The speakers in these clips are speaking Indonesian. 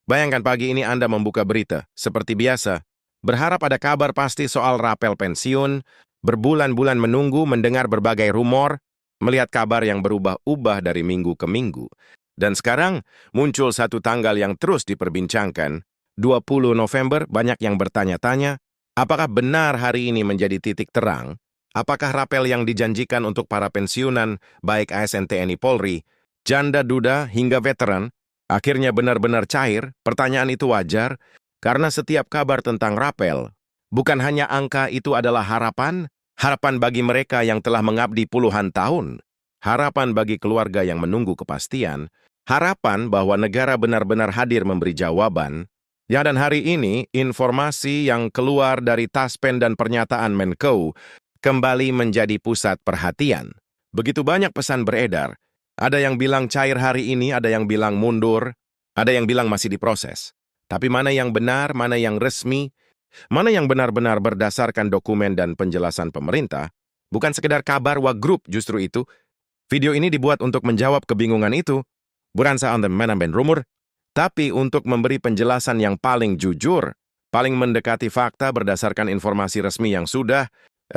Bayangkan pagi ini Anda membuka berita, seperti biasa, berharap ada kabar pasti soal rapel pensiun, berbulan-bulan menunggu mendengar berbagai rumor, melihat kabar yang berubah-ubah dari minggu ke minggu. Dan sekarang muncul satu tanggal yang terus diperbincangkan, 20 November. Banyak yang bertanya-tanya, apakah benar hari ini menjadi titik terang? Apakah rapel yang dijanjikan untuk para pensiunan, baik ASN TNI Polri, janda duda hingga veteran, akhirnya benar-benar cair? Pertanyaan itu wajar, karena setiap kabar tentang rapel, bukan hanya angka, itu adalah harapan, harapan bagi mereka yang telah mengabdi puluhan tahun, harapan bagi keluarga yang menunggu kepastian, harapan bahwa negara benar-benar hadir memberi jawaban. Ya, dan hari ini, informasi yang keluar dari Taspen dan pernyataan Menko kembali menjadi pusat perhatian. Begitu banyak pesan beredar. Ada yang bilang cair hari ini, ada yang bilang mundur, ada yang bilang masih diproses. Tapi mana yang benar, mana yang resmi, mana yang benar-benar berdasarkan dokumen dan penjelasan pemerintah, bukan sekedar kabar wah grup. Justru itu, video ini dibuat untuk menjawab kebingungan itu, bukan soal menambah rumor, tapi untuk memberi penjelasan yang paling jujur, paling mendekati fakta berdasarkan informasi resmi yang sudah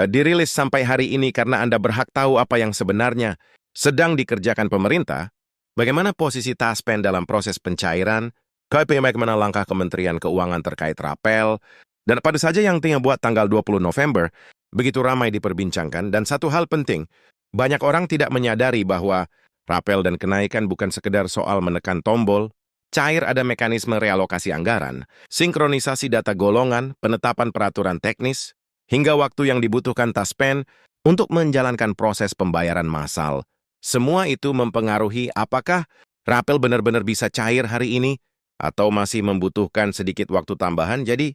dirilis sampai hari ini, karena Anda berhak tahu apa yang sebenarnya sedang dikerjakan pemerintah, bagaimana posisi Taspen dalam proses pencairan, bagaimana langkah Kementerian Keuangan terkait rapel, dan pada saja yang tinggal buat tanggal 20 November, begitu ramai diperbincangkan. Dan satu hal penting, banyak orang tidak menyadari bahwa rapel dan kenaikan bukan sekedar soal menekan tombol, cair. Ada mekanisme realokasi anggaran, sinkronisasi data golongan, penetapan peraturan teknis, hingga waktu yang dibutuhkan Taspen untuk menjalankan proses pembayaran massal. Semua itu mempengaruhi apakah rapel benar-benar bisa cair hari ini atau masih membutuhkan sedikit waktu tambahan. Jadi,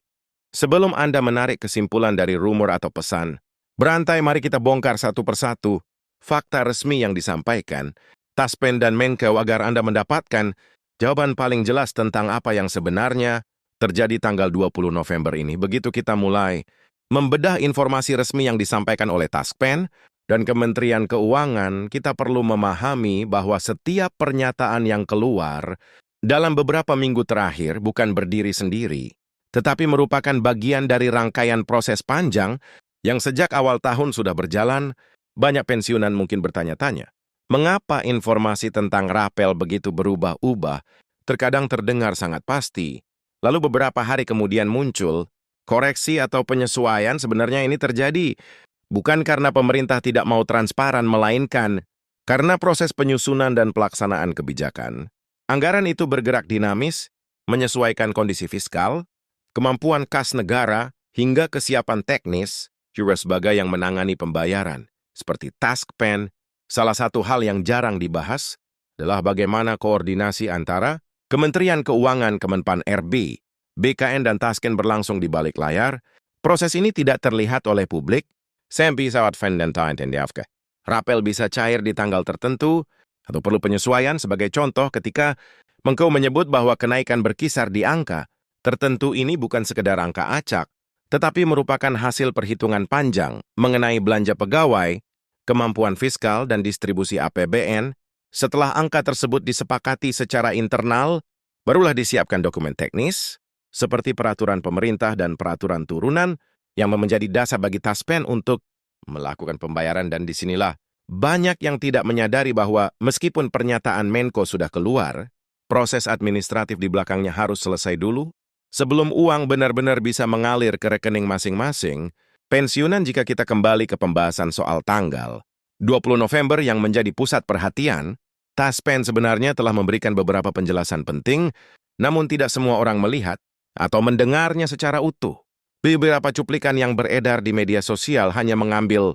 sebelum Anda menarik kesimpulan dari rumor atau pesan berantai, mari kita bongkar satu persatu fakta resmi yang disampaikan Taspen dan Menko agar Anda mendapatkan jawaban paling jelas tentang apa yang sebenarnya terjadi tanggal 20 November ini. Begitu kita mulai membedah informasi resmi yang disampaikan oleh Taspen dan Kementerian Keuangan, kita perlu memahami bahwa setiap pernyataan yang keluar dalam beberapa minggu terakhir bukan berdiri sendiri, tetapi merupakan bagian dari rangkaian proses panjang yang sejak awal tahun sudah berjalan. Banyak pensiunan mungkin bertanya-tanya, mengapa informasi tentang rapel begitu berubah-ubah, terkadang terdengar sangat pasti, lalu beberapa hari kemudian muncul koreksi atau penyesuaian. Sebenarnya ini terjadi bukan karena pemerintah tidak mau transparan, melainkan karena proses penyusunan dan pelaksanaan kebijakan. Anggaran itu bergerak dinamis, menyesuaikan kondisi fiskal, kemampuan kas negara, hingga kesiapan teknis juga sebagai yang menangani pembayaran. Seperti Taspen, salah satu hal yang jarang dibahas adalah bagaimana koordinasi antara Kementerian Keuangan, Kemenpan RB, BKN dan Tasken berlangsung di balik layar. Proses ini tidak terlihat oleh publik. Rapel bisa cair di tanggal tertentu atau perlu penyesuaian. Sebagai contoh, ketika Menko menyebut bahwa kenaikan berkisar di angka tertentu, ini bukan sekedar angka acak, tetapi merupakan hasil perhitungan panjang mengenai belanja pegawai, kemampuan fiskal, dan distribusi APBN. Setelah angka tersebut disepakati secara internal, barulah disiapkan dokumen teknis, seperti peraturan pemerintah dan peraturan turunan yang menjadi dasar bagi Taspen untuk melakukan pembayaran. Dan disinilah banyak yang tidak menyadari bahwa meskipun pernyataan Menko sudah keluar, proses administratif di belakangnya harus selesai dulu. Sebelum uang benar-benar bisa mengalir ke rekening masing-masing, pensiunan. Jika kita kembali ke pembahasan soal tanggal 20 November yang menjadi pusat perhatian, Taspen sebenarnya telah memberikan beberapa penjelasan penting, namun tidak semua orang melihat atau mendengarnya secara utuh. Beberapa cuplikan yang beredar di media sosial hanya mengambil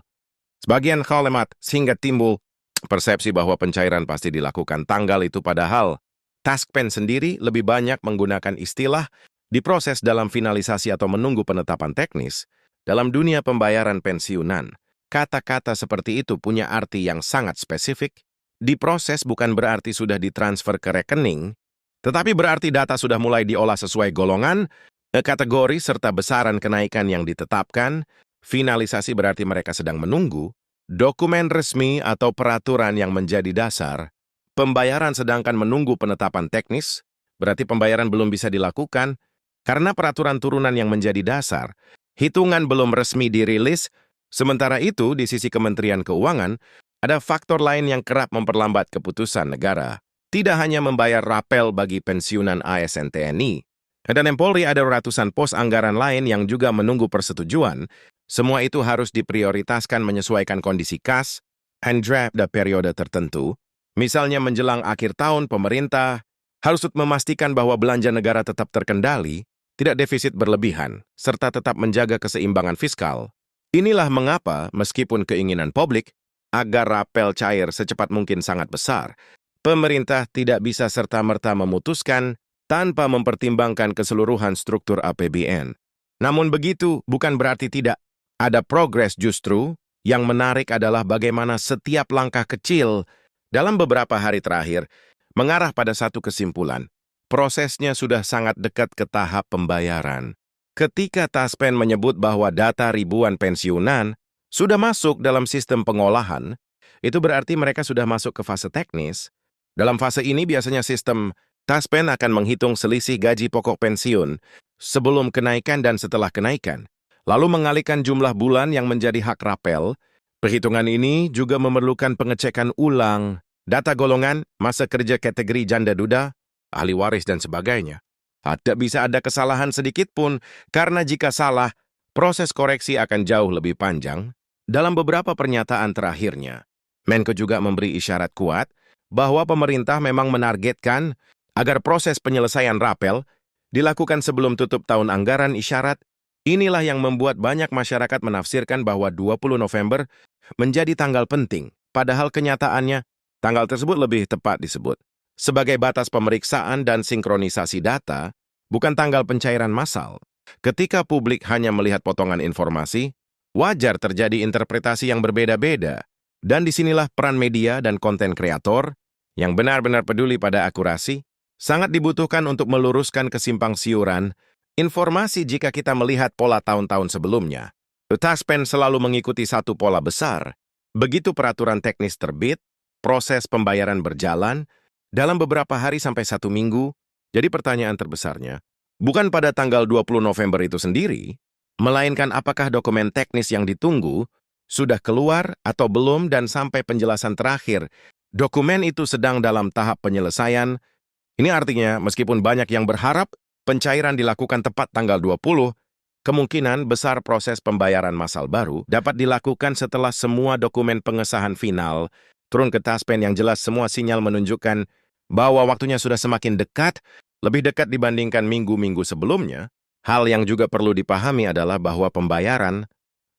sebagian kalimat sehingga timbul persepsi bahwa pencairan pasti dilakukan tanggal itu, padahal Taspen sendiri lebih banyak menggunakan istilah diproses dalam finalisasi atau menunggu penetapan teknis. Dalam dunia pembayaran pensiunan, kata-kata seperti itu punya arti yang sangat spesifik. Diproses bukan berarti sudah ditransfer ke rekening, tetapi berarti data sudah mulai diolah sesuai golongan, kategori, serta besaran kenaikan yang ditetapkan. Finalisasi berarti mereka sedang menunggu dokumen resmi atau peraturan yang menjadi dasar pembayaran, sedangkan menunggu penetapan teknis berarti pembayaran belum bisa dilakukan karena peraturan turunan yang menjadi dasar. Hitungan belum resmi dirilis. Sementara itu, di sisi Kementerian Keuangan, ada faktor lain yang kerap memperlambat keputusan negara. Tidak hanya membayar rapel bagi pensiunan ASN TNI, dan Polri ada ratusan pos anggaran lain yang juga menunggu persetujuan. Semua itu harus diprioritaskan menyesuaikan kondisi kas and draft pada periode tertentu. Misalnya menjelang akhir tahun, pemerintah harus memastikan bahwa belanja negara tetap terkendali, tidak defisit berlebihan, serta tetap menjaga keseimbangan fiskal. Inilah mengapa, meskipun keinginan publik agar rapel cair secepat mungkin sangat besar, pemerintah tidak bisa serta-merta memutuskan tanpa mempertimbangkan keseluruhan struktur APBN. Namun begitu bukan berarti tidak ada progres. Justru yang menarik adalah bagaimana setiap langkah kecil dalam beberapa hari terakhir mengarah pada satu kesimpulan. Prosesnya sudah sangat dekat ke tahap pembayaran. Ketika Taspen menyebut bahwa data ribuan pensiunan sudah masuk dalam sistem pengolahan, itu berarti mereka sudah masuk ke fase teknis. Dalam fase ini biasanya sistem Taspen akan menghitung selisih gaji pokok pensiun sebelum kenaikan dan setelah kenaikan, lalu mengalihkan jumlah bulan yang menjadi hak rapel. Perhitungan ini juga memerlukan pengecekan ulang data golongan, masa kerja kategori janda duda, ahli waris, dan sebagainya. Tidak bisa ada kesalahan sedikit pun, karena jika salah, proses koreksi akan jauh lebih panjang. Dalam beberapa pernyataan terakhirnya, Menko juga memberi isyarat kuat bahwa pemerintah memang menargetkan agar proses penyelesaian rapel dilakukan sebelum tutup tahun anggaran. Isyarat inilah yang membuat banyak masyarakat menafsirkan bahwa 20 November menjadi tanggal penting, padahal kenyataannya tanggal tersebut lebih tepat disebut sebagai batas pemeriksaan dan sinkronisasi data, bukan tanggal pencairan massal. Ketika publik hanya melihat potongan informasi, wajar terjadi interpretasi yang berbeda-beda. Dan disinilah peran media dan konten kreator yang benar-benar peduli pada akurasi sangat dibutuhkan untuk meluruskan kesimpang siuran informasi. Jika kita melihat pola tahun-tahun sebelumnya, Taspen selalu mengikuti satu pola besar. Begitu peraturan teknis terbit, proses pembayaran berjalan dalam beberapa hari sampai 1 minggu. Jadi pertanyaan terbesarnya, bukan pada tanggal 20 November itu sendiri, melainkan apakah dokumen teknis yang ditunggu sudah keluar atau belum, dan sampai penjelasan terakhir, dokumen itu sedang dalam tahap penyelesaian. Ini artinya, meskipun banyak yang berharap pencairan dilakukan tepat tanggal 20, kemungkinan besar proses pembayaran massal baru dapat dilakukan setelah semua dokumen pengesahan final turun ke Taspen. Yang jelas semua sinyal menunjukkan bahwa waktunya sudah semakin dekat, lebih dekat dibandingkan minggu-minggu sebelumnya. Hal yang juga perlu dipahami adalah bahwa pembayaran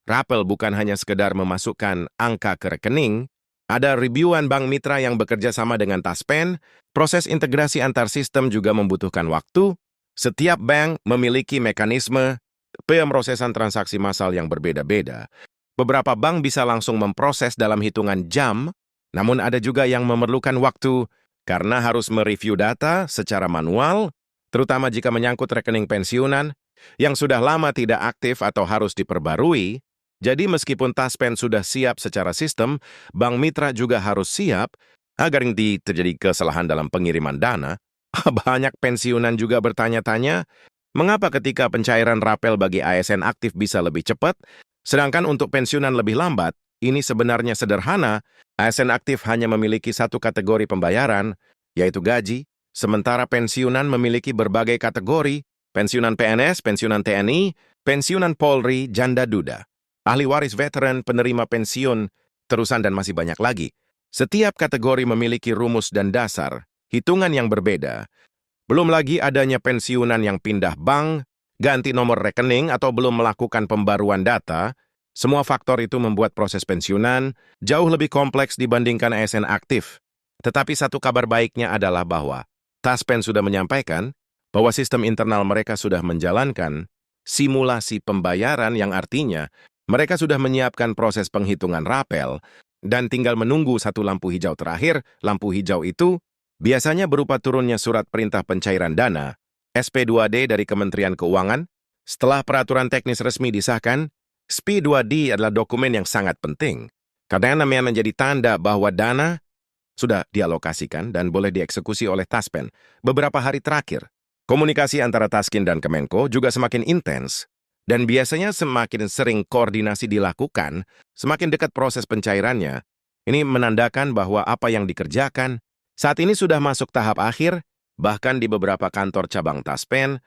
rapel bukan hanya sekedar memasukkan angka ke rekening. Ada ribuan bank mitra yang bekerja sama dengan Taspen. Proses integrasi antar sistem juga membutuhkan waktu. Setiap bank memiliki mekanisme pemrosesan transaksi massal yang berbeda-beda. Beberapa bank bisa langsung memproses dalam hitungan jam, namun ada juga yang memerlukan waktu karena harus mereview data secara manual, terutama jika menyangkut rekening pensiunan yang sudah lama tidak aktif atau harus diperbarui. Jadi meskipun Taspen sudah siap secara sistem, bank mitra juga harus siap agar tidak terjadi kesalahan dalam pengiriman dana. Banyak pensiunan juga bertanya-tanya, mengapa ketika pencairan rapel bagi ASN aktif bisa lebih cepat, sedangkan untuk pensiunan lebih lambat? Ini sebenarnya sederhana. ASN aktif hanya memiliki satu kategori pembayaran, yaitu gaji, sementara pensiunan memiliki berbagai kategori: pensiunan PNS, pensiunan TNI, pensiunan Polri, janda duda, ahli waris veteran, penerima pensiun, terusan, dan masih banyak lagi. Setiap kategori memiliki rumus dan dasar hitungan yang berbeda. Belum lagi adanya pensiunan yang pindah bank, ganti nomor rekening, atau belum melakukan pembaruan data. Semua faktor itu membuat proses pensiunan jauh lebih kompleks dibandingkan ASN aktif. Tetapi satu kabar baiknya adalah bahwa Taspen sudah menyampaikan bahwa sistem internal mereka sudah menjalankan simulasi pembayaran, yang artinya mereka sudah menyiapkan proses penghitungan rapel dan tinggal menunggu satu lampu hijau terakhir. Lampu hijau itu biasanya berupa turunnya surat perintah pencairan dana, SP2D dari Kementerian Keuangan. Setelah peraturan teknis resmi disahkan, SP2D adalah dokumen yang sangat penting, karena namanya menjadi tanda bahwa dana sudah dialokasikan dan boleh dieksekusi oleh Taspen. Beberapa hari terakhir, komunikasi antara Taskin dan Kemenko juga semakin intens, dan biasanya semakin sering koordinasi dilakukan, semakin dekat proses pencairannya. Ini menandakan bahwa apa yang dikerjakan saat ini sudah masuk tahap akhir, bahkan di beberapa kantor cabang Taspen,